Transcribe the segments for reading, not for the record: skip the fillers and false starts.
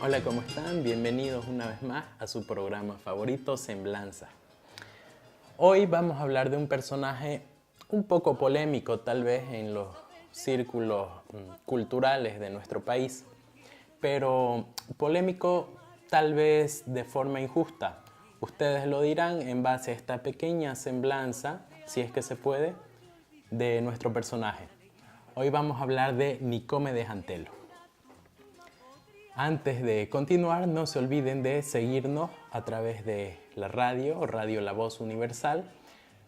Hola, ¿cómo están? Bienvenidos una vez más a su programa favorito, Semblanza. Hoy vamos a hablar de un personaje un poco polémico, tal vez en los círculos culturales de nuestro país, pero polémico tal vez de forma injusta. Ustedes lo dirán en base a esta pequeña semblanza, si es que se puede, de nuestro personaje. Hoy vamos a hablar de Nicomedes Antelo. Antes de continuar, no se olviden de seguirnos a través de la radio, Radio La Voz Universal,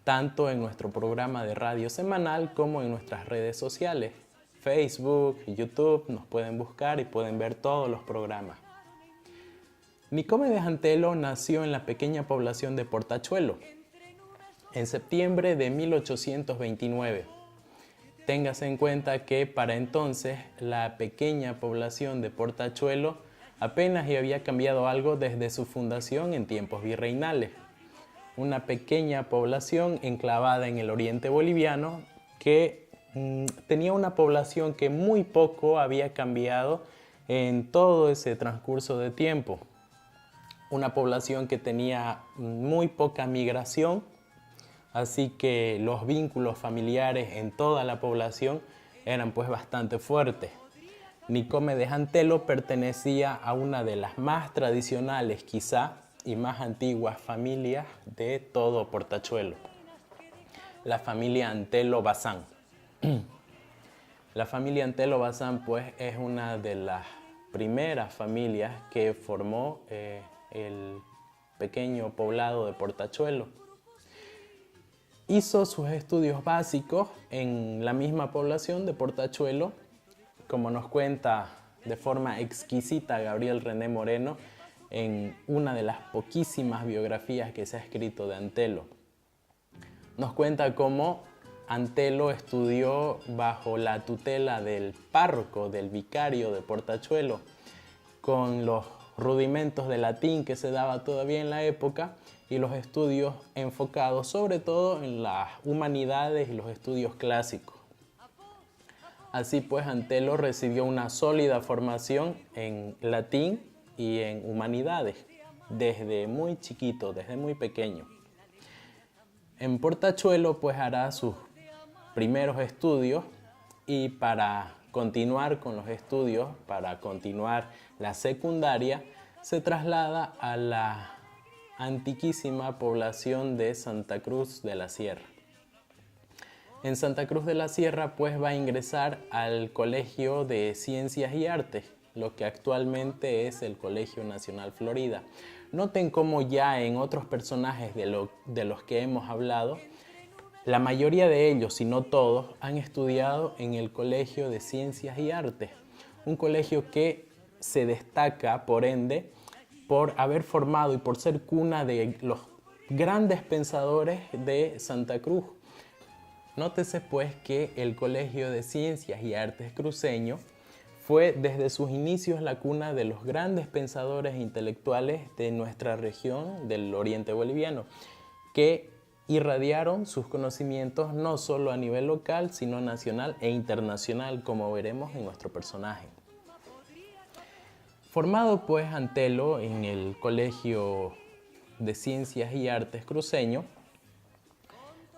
tanto en nuestro programa de radio semanal como en nuestras redes sociales. Facebook, YouTube, nos pueden buscar y pueden ver todos los programas. Nicomedes Antelo nació en la pequeña población de Portachuelo, en septiembre de 1829. Téngase en cuenta que para entonces la pequeña población de Portachuelo apenas había cambiado algo desde su fundación en tiempos virreinales. Una pequeña población enclavada en el oriente boliviano que tenía una población que muy poco había cambiado en todo ese transcurso de tiempo. Una población que tenía muy poca migración. Así que los vínculos familiares en toda la población eran pues bastante fuertes. Nicomedes Antelo pertenecía a una de las más tradicionales quizá y más antiguas familias de todo Portachuelo, la familia Antelo Bazán. La familia Antelo Bazán pues es una de las primeras familias que formó el pequeño poblado de Portachuelo. Hizo sus estudios básicos en la misma población de Portachuelo, como nos cuenta de forma exquisita Gabriel René Moreno en una de las poquísimas biografías que se ha escrito de Antelo. Nos cuenta cómo Antelo estudió bajo la tutela del párroco, del vicario de Portachuelo, con los rudimentos de latín que se daba todavía en la época y los estudios enfocados sobre todo en las humanidades y los estudios clásicos. Así pues, Antelo recibió una sólida formación en latín y en humanidades desde muy chiquito, desde muy pequeño. En Portachuelo pues hará sus primeros estudios y para continuar con los estudios, para continuar la secundaria, se traslada a la antiquísima población de Santa Cruz de la Sierra. En Santa Cruz de la Sierra pues va a ingresar al Colegio de Ciencias y Artes, lo que actualmente es el Colegio Nacional Florida. Noten cómo ya en otros personajes de los que hemos hablado, la mayoría de ellos, si no todos, han estudiado en el Colegio de Ciencias y Artes, un colegio que se destaca, por ende, por haber formado y por ser cuna de los grandes pensadores de Santa Cruz. Nótese pues que el Colegio de Ciencias y Artes cruceño fue desde sus inicios la cuna de los grandes pensadores e intelectuales de nuestra región del oriente boliviano, que irradiaron sus conocimientos no solo a nivel local, sino nacional e internacional, como veremos en nuestro personaje. Formado pues Antelo en el Colegio de Ciencias y Artes cruceño,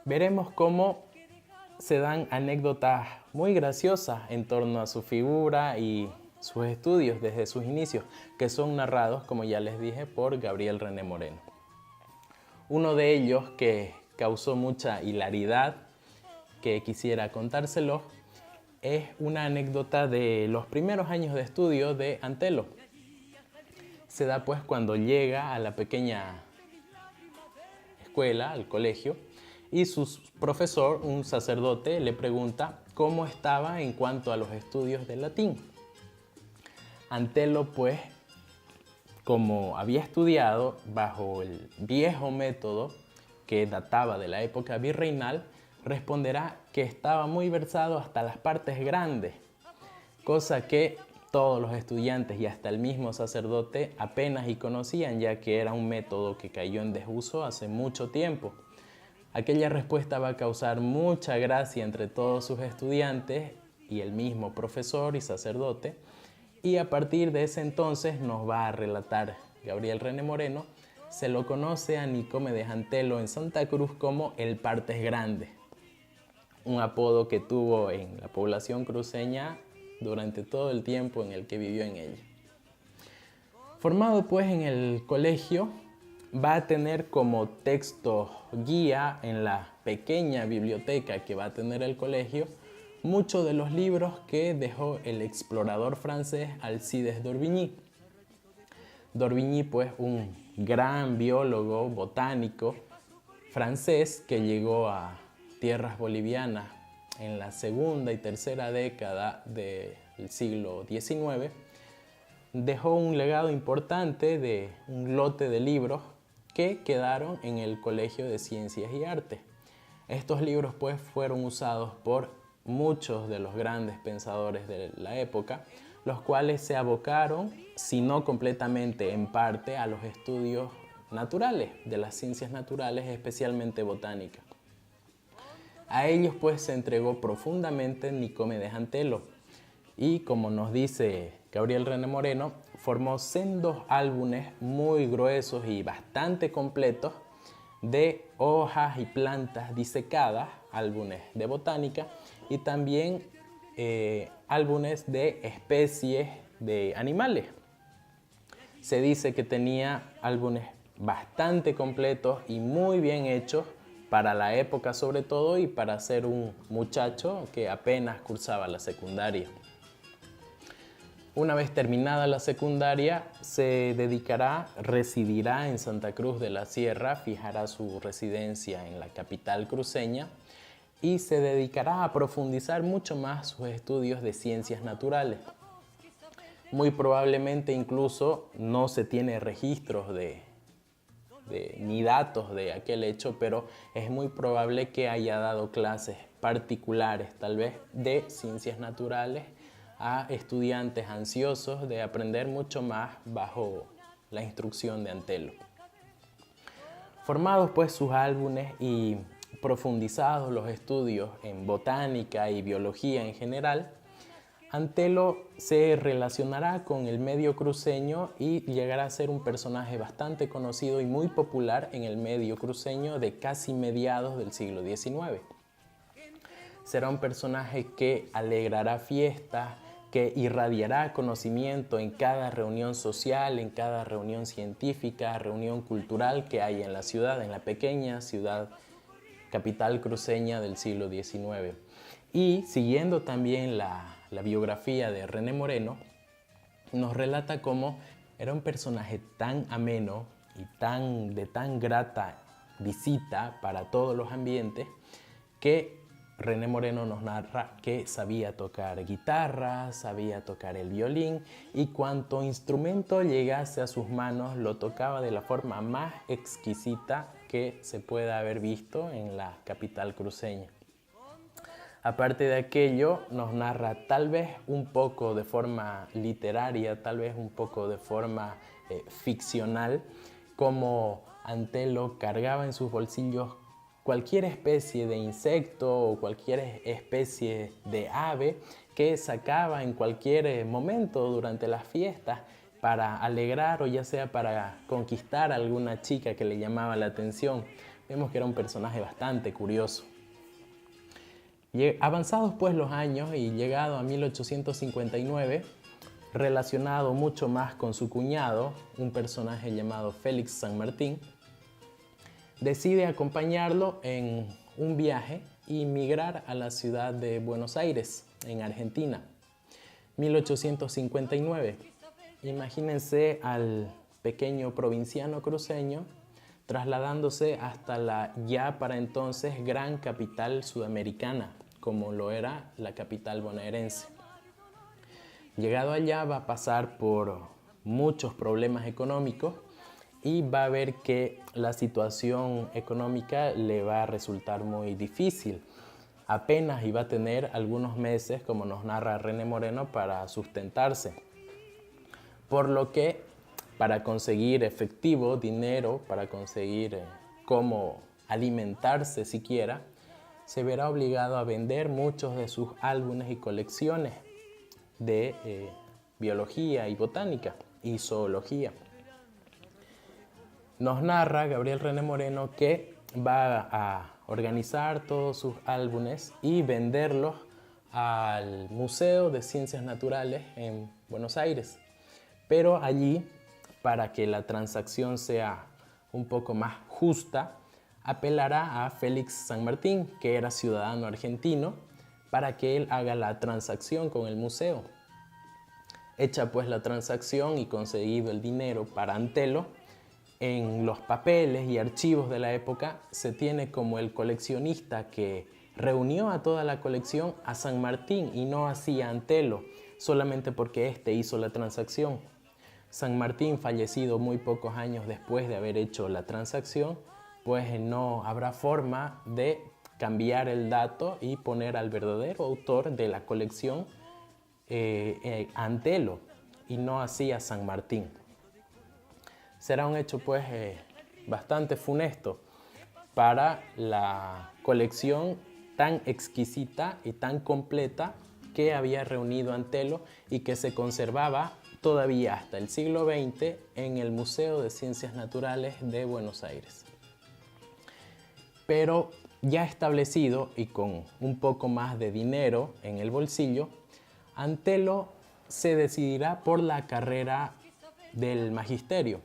veremos cómo se dan anécdotas muy graciosas en torno a su figura y sus estudios desde sus inicios, que son narrados, como ya les dije, por Gabriel René Moreno. Uno de ellos que causó mucha hilaridad, que quisiera contárselo, es una anécdota de los primeros años de estudio de Antelo. Se da pues cuando llega a la pequeña escuela, al colegio, y su profesor, un sacerdote, le pregunta cómo estaba en cuanto a los estudios de latín. Antelo pues, como había estudiado bajo el viejo método que databa de la época virreinal, responderá que estaba muy versado hasta las partes grandes, cosa que todos los estudiantes y hasta el mismo sacerdote apenas y conocían, ya que era un método que cayó en desuso hace mucho tiempo. Aquella respuesta va a causar mucha gracia entre todos sus estudiantes y el mismo profesor y sacerdote, y a partir de ese entonces nos va a relatar Gabriel René Moreno. Se lo conoce a Nicomedes Antelo en Santa Cruz como el Partes Grande, un apodo que tuvo en la población cruceña durante todo el tiempo en el que vivió en ella. Formado pues en el colegio, va a tener como texto guía en la pequeña biblioteca que va a tener el colegio muchos de los libros que dejó el explorador francés Alcides d'Orbigny. D'Orbigny, pues, un gran biólogo botánico francés que llegó a tierras bolivianas en la segunda y tercera década del siglo XIX, dejó un legado importante de un lote de libros que quedaron en el Colegio de Ciencias y Artes. Estos libros pues fueron usados por muchos de los grandes pensadores de la época, los cuales se abocaron, si no completamente, en parte a los estudios naturales, de las ciencias naturales, especialmente botánica. A ellos pues se entregó profundamente Nicomedes Antelo y, como nos dice Gabriel René Moreno, formó sendos álbumes muy gruesos y bastante completos de hojas y plantas disecadas, álbumes de botánica, y también álbumes de especies de animales. Se dice que tenía álbumes bastante completos y muy bien hechos para la época sobre todo y para ser un muchacho que apenas cursaba la secundaria. Una vez terminada la secundaria, residirá en Santa Cruz de la Sierra, fijará su residencia en la capital cruceña y se dedicará a profundizar mucho más sus estudios de ciencias naturales. Muy probablemente incluso no se tiene registros ni datos de aquel hecho, pero es muy probable que haya dado clases particulares, tal vez, de ciencias naturales a estudiantes ansiosos de aprender mucho más bajo la instrucción de Antelo. Formados pues sus álbumes y profundizados los estudios en botánica y biología en general, Antelo se relacionará con el medio cruceño y llegará a ser un personaje bastante conocido y muy popular en el medio cruceño de casi mediados del siglo XIX. Será un personaje que alegrará fiestas, que irradiará conocimiento en cada reunión social, en cada reunión científica, reunión cultural que hay en la ciudad, en la pequeña ciudad capital cruceña del siglo XIX. Y siguiendo también la biografía de René Moreno, nos relata cómo era un personaje tan ameno y de tan grata visita para todos los ambientes que René Moreno nos narra que sabía tocar guitarra, sabía tocar el violín y cuanto instrumento llegase a sus manos lo tocaba de la forma más exquisita que se pueda haber visto en la capital cruceña. Aparte de aquello, nos narra tal vez un poco de forma literaria, tal vez un poco de forma ficcional, como Antelo cargaba en sus bolsillos cualquier especie de insecto o cualquier especie de ave que sacaba en cualquier momento durante las fiestas para alegrar o ya sea para conquistar a alguna chica que le llamaba la atención. Vemos que era un personaje bastante curioso. Avanzados pues los años y llegado a 1859, relacionado mucho más con su cuñado, un personaje llamado Félix San Martín, decide acompañarlo en un viaje y migrar a la ciudad de Buenos Aires, en Argentina. 1859. Imagínense al pequeño provinciano cruceño trasladándose hasta la ya para entonces gran capital sudamericana, como lo era la capital bonaerense. Llegado allá va a pasar por muchos problemas económicos y va a ver que la situación económica le va a resultar muy difícil. Apenas iba a tener algunos meses, como nos narra René Moreno, para sustentarse. Por lo que para conseguir efectivo, dinero, para conseguir cómo alimentarse siquiera, se verá obligado a vender muchos de sus álbumes y colecciones de biología y botánica y zoología. Nos narra Gabriel René Moreno que va a organizar todos sus álbumes y venderlos al Museo de Ciencias Naturales en Buenos Aires. Pero allí, para que la transacción sea un poco más justa, apelará a Félix San Martín, que era ciudadano argentino, para que él haga la transacción con el museo. Hecha pues la transacción y conseguido el dinero para Antelo, en los papeles y archivos de la época se tiene como el coleccionista que reunió a toda la colección a San Martín y no así a Antelo, solamente porque éste hizo la transacción. San Martín, fallecido muy pocos años después de haber hecho la transacción, pues no habrá forma de cambiar el dato y poner al verdadero autor de la colección Antelo y no así a San Martín. Será un hecho pues bastante funesto para la colección tan exquisita y tan completa que había reunido Antelo y que se conservaba todavía hasta el siglo XX en el Museo de Ciencias Naturales de Buenos Aires. Pero ya establecido y con un poco más de dinero en el bolsillo, Antelo se decidirá por la carrera del magisterio.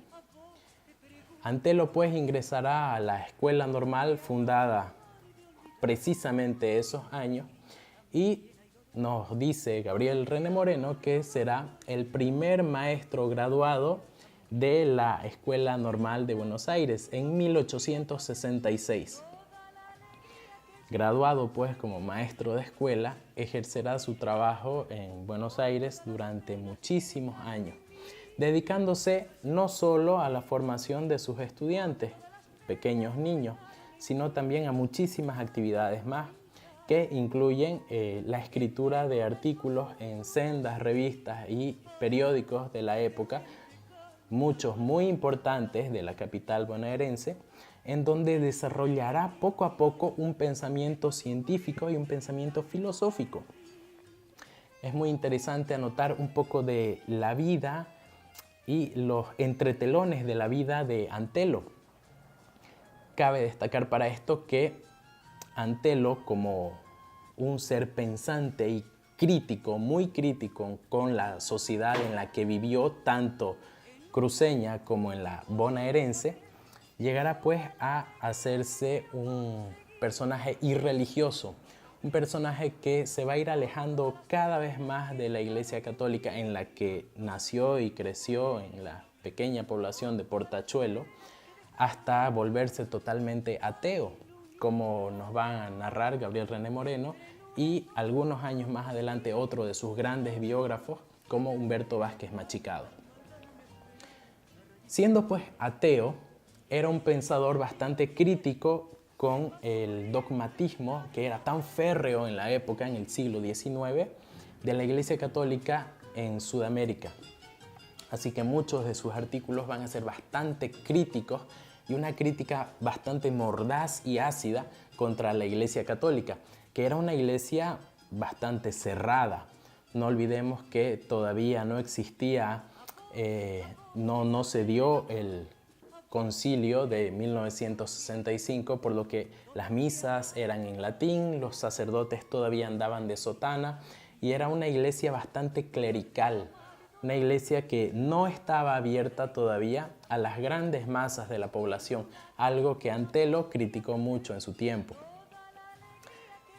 Antelo pues ingresará a la escuela normal fundada precisamente esos años y nos dice Gabriel René Moreno que será el primer maestro graduado de la Escuela Normal de Buenos Aires en 1866. Graduado pues como maestro de escuela, ejercerá su trabajo en Buenos Aires durante muchísimos años, dedicándose no solo a la formación de sus estudiantes, pequeños niños, sino también a muchísimas actividades más que incluyen la escritura de artículos en sendas revistas y periódicos de la época, muchos muy importantes de la capital bonaerense, en donde desarrollará poco a poco un pensamiento científico y un pensamiento filosófico. Es muy interesante anotar un poco de la vida y los entretelones de la vida de Antelo. Cabe destacar para esto que Antelo, como un ser pensante y crítico, muy crítico con la sociedad en la que vivió, tanto cruceña como en la bonaerense, llegará pues a hacerse un personaje irreligioso, un personaje que se va a ir alejando cada vez más de la Iglesia Católica en la que nació y creció en la pequeña población de Portachuelo, hasta volverse totalmente ateo, como nos va a narrar Gabriel René Moreno y algunos años más adelante otro de sus grandes biógrafos, como Humberto Vázquez Machicado. Siendo pues ateo, era un pensador bastante crítico con el dogmatismo que era tan férreo en la época, en el siglo XIX, de la Iglesia Católica en Sudamérica. Así que muchos de sus artículos van a ser bastante críticos y una crítica bastante mordaz y ácida contra la Iglesia Católica, que era una iglesia bastante cerrada. No olvidemos que todavía no existía, no se dio el concilio de 1965, por lo que las misas eran en latín, los sacerdotes todavía andaban de sotana y era una iglesia bastante clerical, una iglesia que no estaba abierta todavía a las grandes masas de la población, algo que Antelo criticó mucho en su tiempo.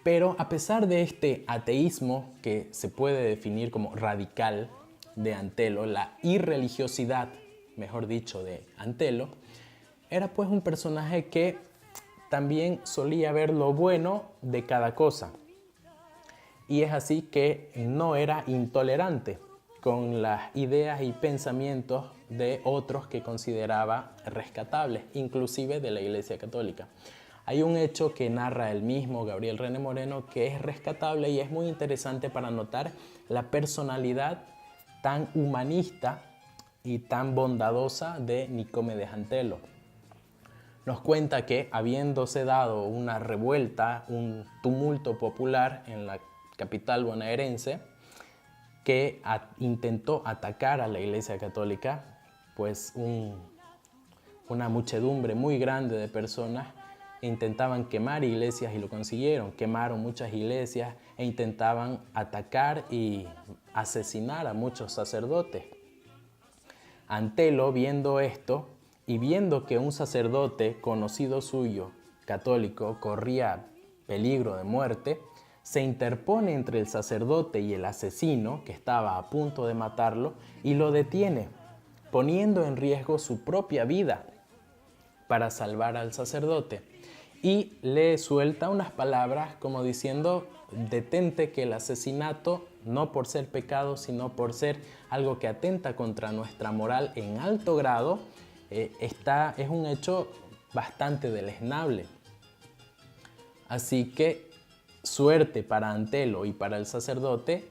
Pero a pesar de este ateísmo que se puede definir como radical de Antelo, la irreligiosidad, mejor dicho, de Antelo, era pues un personaje que también solía ver lo bueno de cada cosa. Y es así que no era intolerante con las ideas y pensamientos de otros que consideraba rescatables, inclusive de la Iglesia Católica. Hay un hecho que narra el mismo Gabriel René Moreno que es rescatable y es muy interesante para notar la personalidad tan humanista y tan bondadosa de Nicomedes Antelo. Nos cuenta que habiéndose dado una revuelta, un tumulto popular en la capital bonaerense, que intentó atacar a la Iglesia Católica, pues una muchedumbre muy grande de personas intentaban quemar iglesias y lo consiguieron. Quemaron muchas iglesias e intentaban atacar y asesinar a muchos sacerdotes. Antelo, viendo esto y viendo que un sacerdote conocido suyo, católico, corría peligro de muerte, se interpone entre el sacerdote y el asesino, que estaba a punto de matarlo, y lo detiene, poniendo en riesgo su propia vida para salvar al sacerdote. Y le suelta unas palabras como diciendo: detente, que el asesinato, no por ser pecado, sino por ser algo que atenta contra nuestra moral en alto grado, es un hecho bastante deleznable. Así que, suerte para Antelo y para el sacerdote,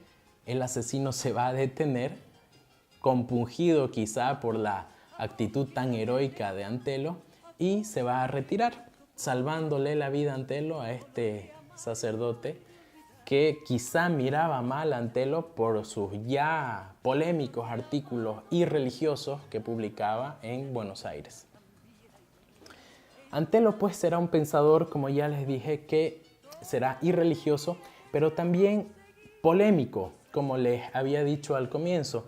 el asesino se va a detener, compungido quizá por la actitud tan heroica de Antelo, y se va a retirar, salvándole la vida a Antelo, a este sacerdote que quizá miraba mal a Antelo por sus ya polémicos artículos irreligiosos que publicaba en Buenos Aires. Antelo pues será un pensador, como ya les dije, que será irreligioso, pero también polémico, como les había dicho al comienzo,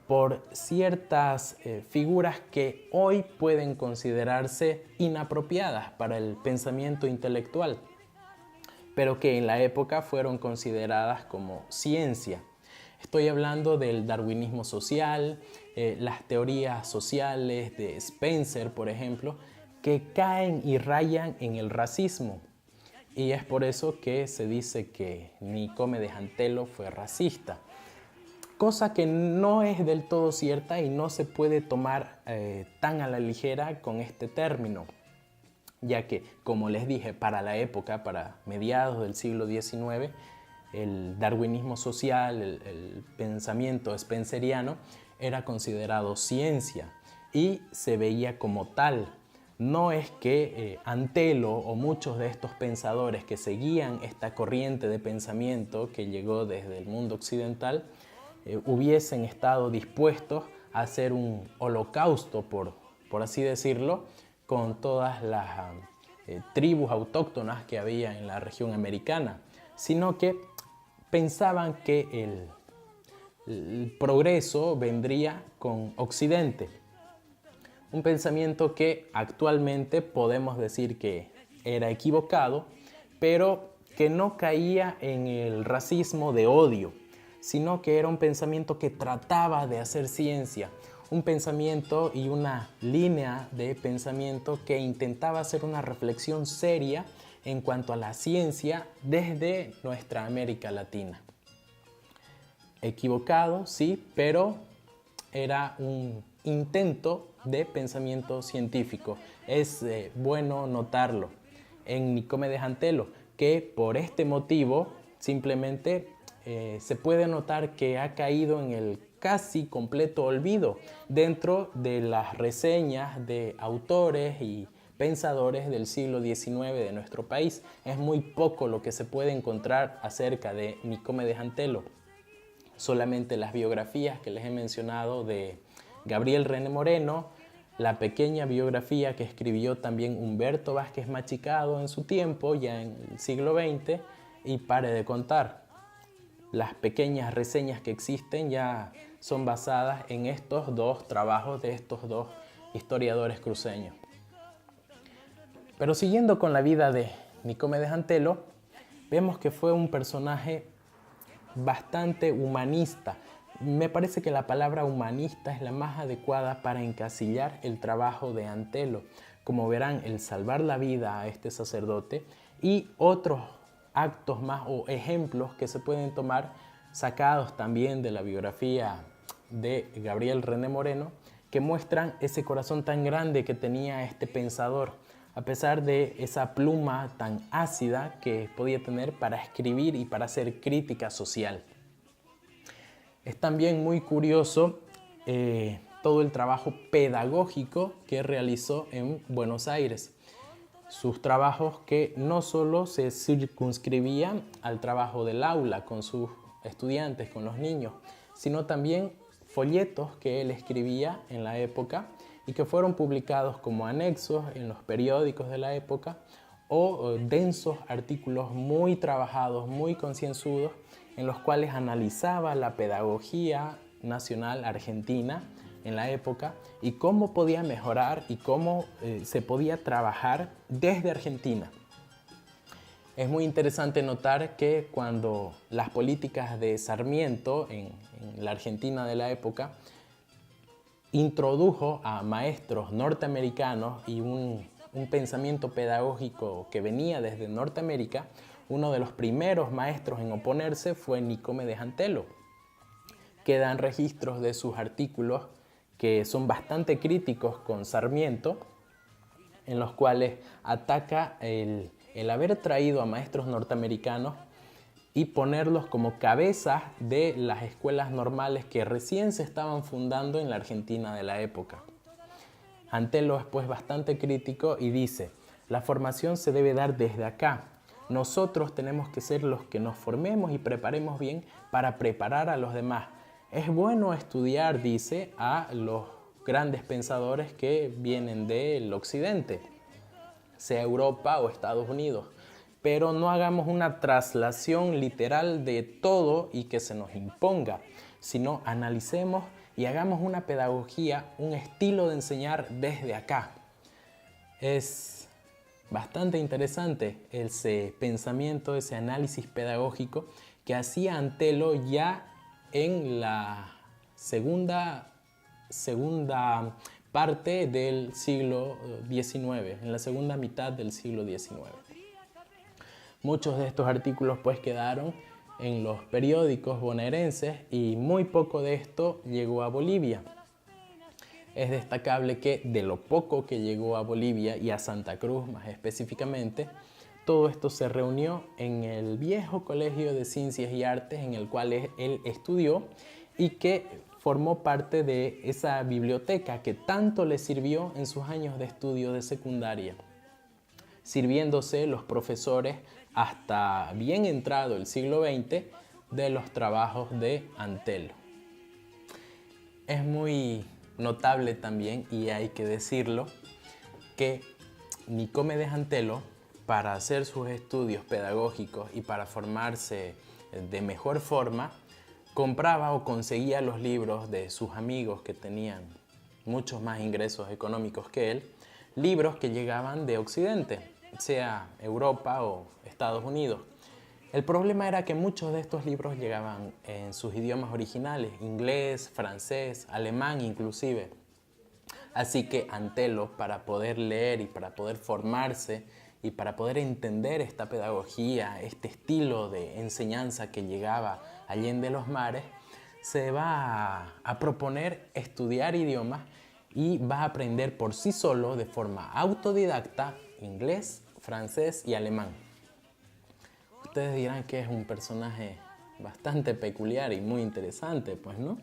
por ciertas figuras que hoy pueden considerarse inapropiadas para el pensamiento intelectual, pero que en la época fueron consideradas como ciencia. Estoy hablando del darwinismo social, las teorías sociales de Spencer, por ejemplo, que caen y rayan en el racismo. Y es por eso que se dice que Nicomedes Antelo fue racista. Cosa que no es del todo cierta y no se puede tomar tan a la ligera con este término, ya que, como les dije, para la época, para mediados del siglo XIX, el darwinismo social, el pensamiento spenceriano, era considerado ciencia y se veía como tal. No es que Antelo o muchos de estos pensadores que seguían esta corriente de pensamiento que llegó desde el mundo occidental hubiesen estado dispuestos a hacer un holocausto, por así decirlo, con todas las tribus autóctonas que había en la región americana, sino que pensaban que el progreso vendría con Occidente. Un pensamiento que actualmente podemos decir que era equivocado, pero que no caía en el racismo de odio, sino que era un pensamiento que trataba de hacer ciencia, un pensamiento y una línea de pensamiento que intentaba hacer una reflexión seria en cuanto a la ciencia desde nuestra América Latina. Equivocado, sí, pero era un intento de pensamiento científico. Es bueno notarlo en Nicomedes Antelo, que por este motivo simplemente se puede notar que ha caído en el casi completo olvido dentro de las reseñas de autores y pensadores del siglo XIX de nuestro país. Es muy poco lo que se puede encontrar acerca de Nicomedes Antelo. Solamente las biografías que les he mencionado de Gabriel René Moreno, la pequeña biografía que escribió también Humberto Vázquez Machicado en su tiempo, ya en el siglo XX, y pare de contar. Las pequeñas reseñas que existen ya son basadas en estos dos trabajos de estos dos historiadores cruceños. Pero siguiendo con la vida de Nicomedes Antelo, vemos que fue un personaje bastante humanista. Me parece que la palabra humanista es la más adecuada para encasillar el trabajo de Antelo. Como verán, el salvar la vida a este sacerdote y otros actos más o ejemplos que se pueden tomar sacados también de la biografía de Gabriel René Moreno, que muestran ese corazón tan grande que tenía este pensador, a pesar de esa pluma tan ácida que podía tener para escribir y para hacer crítica social. Es también muy curioso todo el trabajo pedagógico que realizó en Buenos Aires. Sus trabajos que no solo se circunscribían al trabajo del aula con sus estudiantes, con los niños, sino también folletos que él escribía en la época y que fueron publicados como anexos en los periódicos de la época, o densos artículos muy trabajados, muy concienzudos, en los cuales analizaba la pedagogía nacional argentina en la época y cómo podía mejorar y cómo se podía trabajar desde Argentina. Es muy interesante notar que cuando las políticas de Sarmiento en la Argentina de la época introdujo a maestros norteamericanos y un pensamiento pedagógico que venía desde Norteamérica, uno de los primeros maestros en oponerse fue Nicomedes Antelo. Quedan registros de sus artículos que son bastante críticos con Sarmiento, en los cuales ataca el haber traído a maestros norteamericanos y ponerlos como cabezas de las escuelas normales que recién se estaban fundando en la Argentina de la época. Antelo es pues bastante crítico y dice: la formación se debe dar desde acá. Nosotros tenemos que ser los que nos formemos y preparemos bien para preparar a los demás. Es bueno estudiar, dice, a los grandes pensadores que vienen del occidente, sea Europa o Estados Unidos, pero no hagamos una traslación literal de todo y que se nos imponga, sino analicemos y hagamos una pedagogía, un estilo de enseñar desde acá. Es bastante interesante ese pensamiento, ese análisis pedagógico que hacía Antelo ya en la segunda parte del siglo XIX, en la segunda mitad del siglo XIX. Muchos de estos artículos pues quedaron en los periódicos bonaerenses y muy poco de esto llegó a Bolivia. Es destacable que de lo poco que llegó a Bolivia y a Santa Cruz más específicamente, todo esto se reunió en el viejo Colegio de Ciencias y Artes en el cual él estudió y que formó parte de esa biblioteca que tanto le sirvió en sus años de estudio de secundaria, sirviéndose los profesores hasta bien entrado el siglo XX de los trabajos de Antelo. Es muy notable también, y hay que decirlo, que Nicomedes Antelo, para hacer sus estudios pedagógicos y para formarse de mejor forma, compraba o conseguía los libros de sus amigos que tenían muchos más ingresos económicos que él, libros que llegaban de Occidente, sea Europa o Estados Unidos. El problema era que muchos de estos libros llegaban en sus idiomas originales, inglés, francés, alemán inclusive. Así que Antelo, para poder leer y para poder formarse y para poder entender esta pedagogía, este estilo de enseñanza que llegaba allende los mares, se va a proponer estudiar idiomas y va a aprender por sí solo de forma autodidacta inglés, francés y alemán. Ustedes dirán que es un personaje bastante peculiar y muy interesante, pues, ¿no?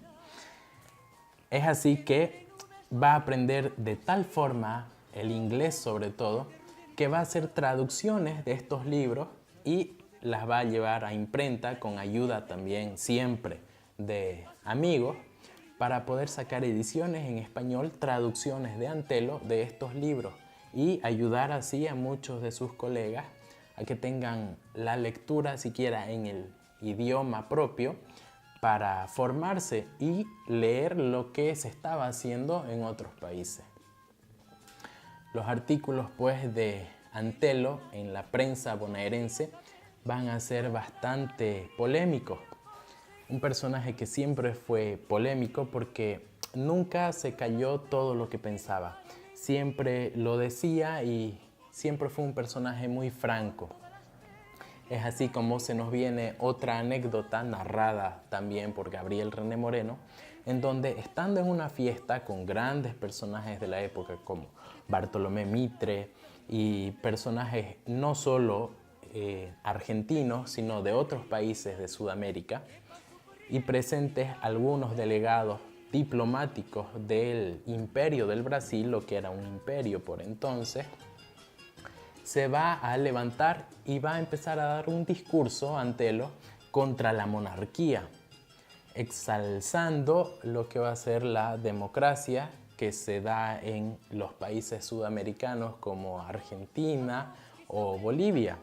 Es así que va a aprender de tal forma el inglés sobre todo, que va a hacer traducciones de estos libros y las va a llevar a imprenta con ayuda también siempre de amigos para poder sacar ediciones en español, traducciones de Antelo de estos libros y ayudar así a muchos de sus colegas a que tengan la lectura siquiera en el idioma propio para formarse y leer lo que se estaba haciendo en otros países. Los artículos pues de Antelo en la prensa bonaerense van a ser bastante polémicos. Un personaje que siempre fue polémico porque nunca se calló todo lo que pensaba. Siempre lo decía y siempre fue un personaje muy franco. Es así como se nos viene otra anécdota narrada también por Gabriel René Moreno, en donde estando en una fiesta con grandes personajes de la época como Bartolomé Mitre y personajes no solo argentinos, sino de otros países de Sudamérica, y presentes algunos delegados diplomáticos del Imperio del Brasil, lo que era un imperio por entonces, se va a levantar y va a empezar a dar un discurso Antelo contra la monarquía. exalzando lo que va a ser la democracia que se da en los países sudamericanos como Argentina o Bolivia.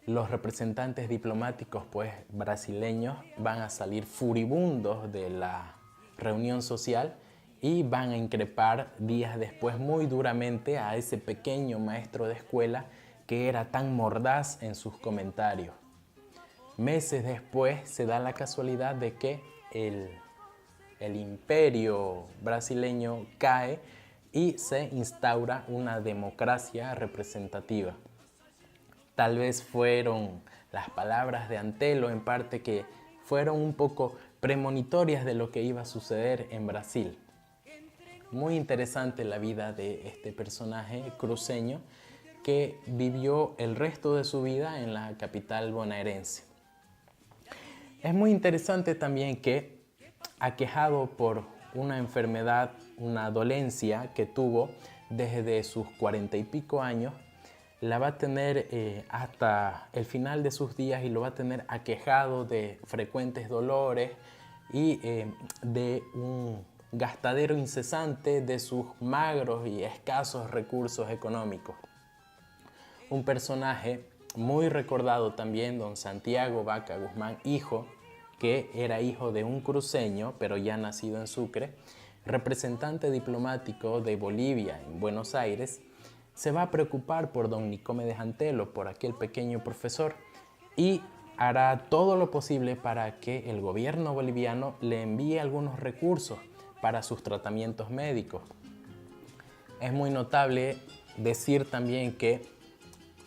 Los representantes diplomáticos brasileños van a salir furibundos de la reunión social y van a increpar días después muy duramente a ese pequeño maestro de escuela que era tan mordaz en sus comentarios. Meses después se da la casualidad de que el imperio brasileño cae y se instaura una democracia representativa. Tal vez fueron las palabras de Antelo en parte que fueron un poco premonitorias de lo que iba a suceder en Brasil. Muy interesante la vida de este personaje cruceño que vivió el resto de su vida en la capital bonaerense. Es muy interesante también que, aquejado por una enfermedad, una dolencia que tuvo desde sus 40 y pico años, la va a tener hasta el final de sus días y lo va a tener aquejado de frecuentes dolores y de un gastadero incesante de sus magros y escasos recursos económicos. Un personaje muy recordado también, don Santiago Vaca Guzmán, hijo, que era hijo de un cruceño, pero ya nacido en Sucre, representante diplomático de Bolivia en Buenos Aires, se va a preocupar por don Nicomedes Antelo, por aquel pequeño profesor, y hará todo lo posible para que el gobierno boliviano le envíe algunos recursos para sus tratamientos médicos. Es muy notable decir también que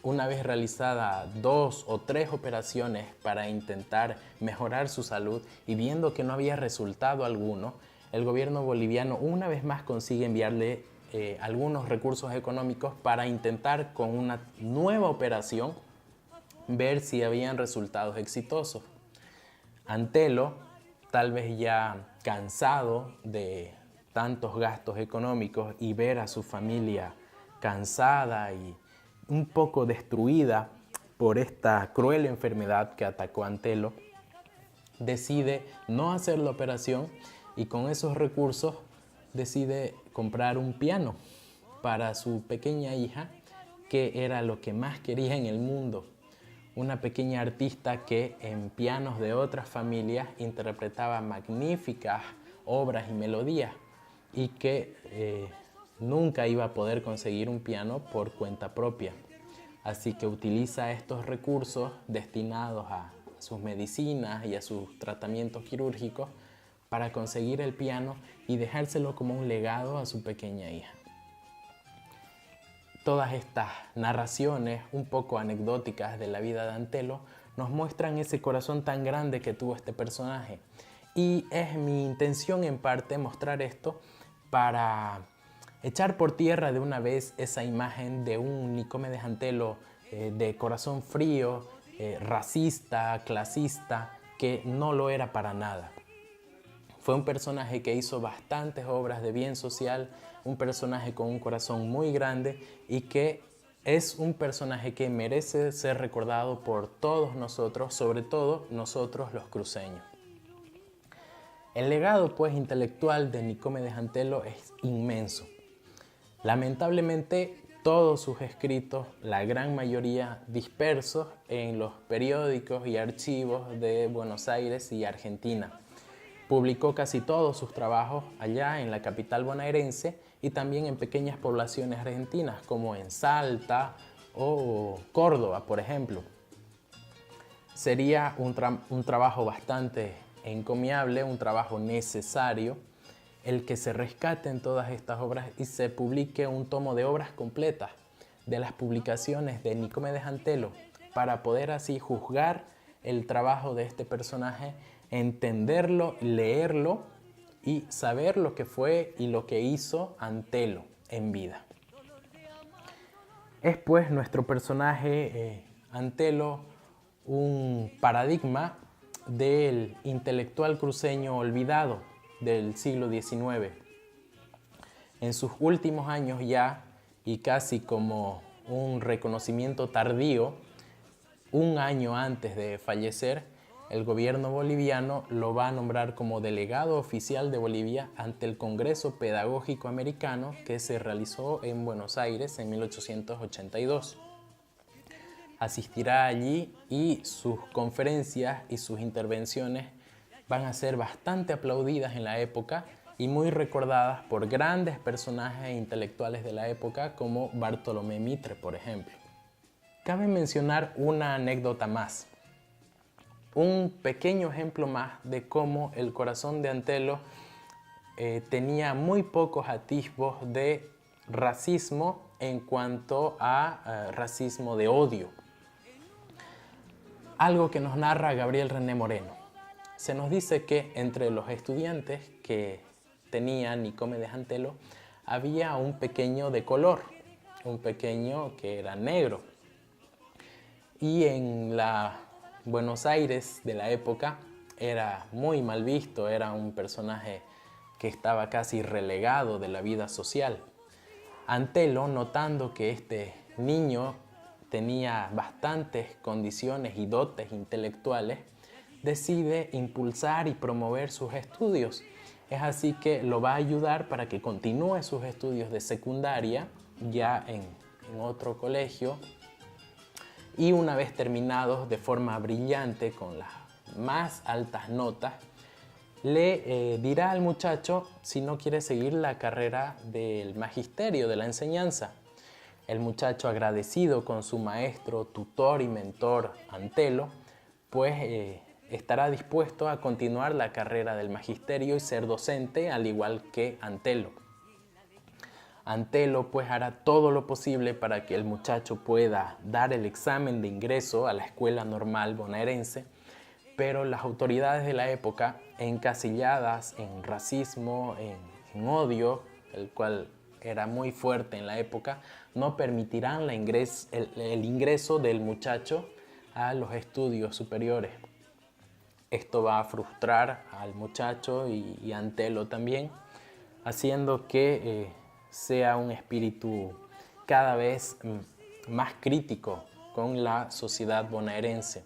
una vez realizada 2 o 3 operaciones para intentar mejorar su salud y viendo que no había resultado alguno, el gobierno boliviano una vez más consigue enviarle algunos recursos económicos para intentar con una nueva operación ver si habían resultados exitosos. Antelo, tal vez ya cansado de tantos gastos económicos y ver a su familia cansada y un poco destruida por esta cruel enfermedad que atacó a Antelo, decide no hacer la operación y con esos recursos decide comprar un piano para su pequeña hija, que era lo que más quería en el mundo. Una pequeña artista que en pianos de otras familias interpretaba magníficas obras y melodías y que nunca iba a poder conseguir un piano por cuenta propia. Así que utiliza estos recursos destinados a sus medicinas y a sus tratamientos quirúrgicos para conseguir el piano y dejárselo como un legado a su pequeña hija. Todas estas narraciones un poco anecdóticas de la vida de Antelo nos muestran ese corazón tan grande que tuvo este personaje. Y es mi intención en parte mostrar esto para echar por tierra de una vez esa imagen de un Nicomedes Antelo de corazón frío, racista, clasista, que no lo era para nada. Fue un personaje que hizo bastantes obras de bien social, un personaje con un corazón muy grande y que es un personaje que merece ser recordado por todos nosotros, sobre todo nosotros los cruceños. El legado intelectual de Nicomedes Antelo es inmenso. Lamentablemente todos sus escritos, la gran mayoría dispersos en los periódicos y archivos de Buenos Aires y Argentina. Publicó casi todos sus trabajos allá en la capital bonaerense y también en pequeñas poblaciones argentinas como en Salta o Córdoba, por ejemplo. Sería un trabajo bastante encomiable, un trabajo necesario, el que se rescaten todas estas obras y se publique un tomo de obras completas de las publicaciones de Nicomedes Antelo para poder así juzgar el trabajo de este personaje, entenderlo, leerlo y saber lo que fue y lo que hizo Antelo en vida. Es pues nuestro personaje Antelo un paradigma del intelectual cruceño olvidado del siglo XIX. En sus últimos años ya, y casi como un reconocimiento tardío, un año antes de fallecer, el gobierno boliviano lo va a nombrar como delegado oficial de Bolivia ante el Congreso Pedagógico Americano que se realizó en Buenos Aires en 1882. Asistirá allí y sus conferencias y sus intervenciones van a ser bastante aplaudidas en la época y muy recordadas por grandes personajes intelectuales de la época como Bartolomé Mitre, por ejemplo. Cabe mencionar una anécdota más, un pequeño ejemplo más de cómo el corazón de Antelo tenía muy pocos atisbos de racismo en cuanto a racismo de odio. Algo que nos narra Gabriel René Moreno. Se nos dice que entre los estudiantes que tenía Nicomedes Antelo había un pequeño de color, un pequeño que era negro. Y en la Buenos Aires de la época era muy mal visto, era un personaje que estaba casi relegado de la vida social. Antelo, notando que este niño tenía bastantes condiciones y dotes intelectuales, decide impulsar y promover sus estudios. Es así que lo va a ayudar para que continúe sus estudios de secundaria ya en otro colegio, y una vez terminados de forma brillante con las más altas notas, le dirá al muchacho si no quiere seguir la carrera del magisterio, de la enseñanza. El muchacho, agradecido con su maestro, tutor y mentor Antelo, pues estará dispuesto a continuar la carrera del magisterio y ser docente al igual que Antelo. Antelo pues hará todo lo posible para que el muchacho pueda dar el examen de ingreso a la escuela normal bonaerense, pero las autoridades de la época, encasilladas en racismo, en odio, el cual era muy fuerte en la época, no permitirán el ingreso del muchacho a los estudios superiores. Esto va a frustrar al muchacho y a Antelo también, haciendo que sea un espíritu cada vez más crítico con la sociedad bonaerense.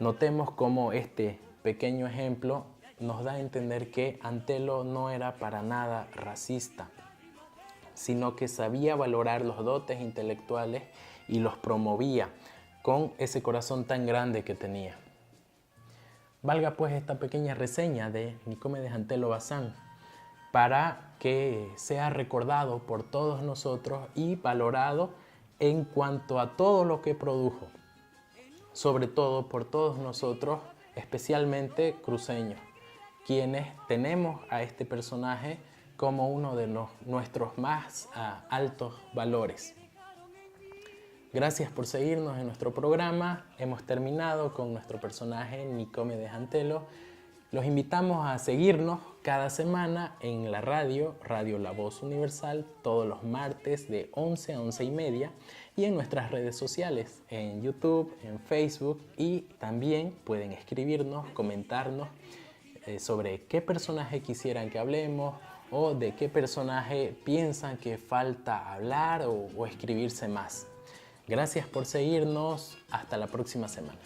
Notemos cómo este pequeño ejemplo nos da a entender que Antelo no era para nada racista, sino que sabía valorar los dotes intelectuales y los promovía con ese corazón tan grande que tenía. Valga pues esta pequeña reseña de Nicomedes Antelo Bazán para que sea recordado por todos nosotros y valorado en cuanto a todo lo que produjo, sobre todo por todos nosotros, especialmente cruceños, quienes tenemos a este personaje como uno de nuestros más altos valores. Gracias por seguirnos en nuestro programa. Hemos terminado con nuestro personaje Nicomedes Antelo. Los invitamos a seguirnos cada semana en la radio La Voz Universal, todos los martes de 11 a 11 y media, y en nuestras redes sociales, en YouTube, en Facebook, y también pueden escribirnos, comentarnos sobre qué personaje quisieran que hablemos o de qué personaje piensan que falta hablar o escribirse más. Gracias por seguirnos. Hasta la próxima semana.